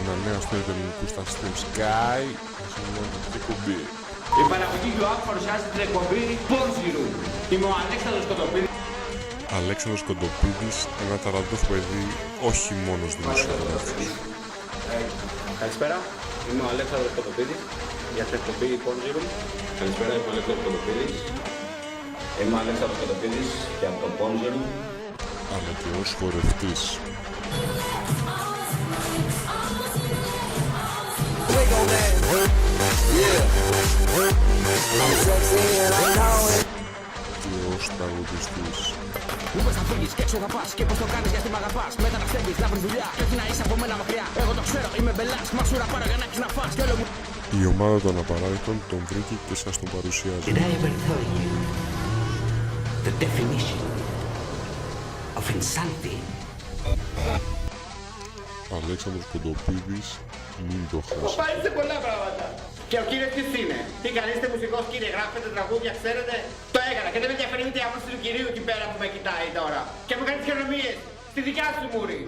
ένα νέο αστείο του ελληνικού στα Stream Sky. Συμμετοχική κουμπί. Η παραγωγή ΓΙΟΑΚ παρουσιάζει την εκπομπή Πόρζιρου. Είμαι ο Αλέξανδρος Κοντοπίδης. Αλέξανδρος Κοντοπίδης, ένα ταλαντούχο παιδί, όχι μόνος δημοσιογράφος. Καλησπέρα, είμαι ο Αλέξανδρος Κοντοπίδης για την εκπομπή Πόρζιρου. Καλησπέρα, είμαι ο Αλέξανδρος Κοντοπίδης. Είμαι ο Αλέξανδρος Κοντοπίδης για το Πόρζιρου. Αλλά και ως χορευτής. Και ως τραγουδιστής. Μου πες να φύγεις και έξω θα πας και πως το κάνεις γιατί μ' αγαπάς. Μετά να στέγεις, να βρεις δουλειά και όχι να είσαι από μένα μακριά. Εγώ το ξέρω, είμαι μπελάς, μα σου πάρω για να έχεις να φας κι όλο μου. Η ομάδα των απαράδεκτων τον βρήκε και σας τον παρουσιάζει. Did I ever tell you the definition of insanity? Αλέξανδρος Κοντοπίδης, μην το χάσει. Πάει σε πολλά πράγματα. Και ο κύριος ποιος είναι? Τι κάνεις, είστε μουσικός κύριε, γράφετε τραγούδια, ξέρετε? Το έκανα και δεν με ενδιαφέρει ούτε η άποψη του κυρίου εκεί πέρα που με κοιτάει τώρα. Και μου κάνει τις χειρονομίες στη δικιά σου μούρη.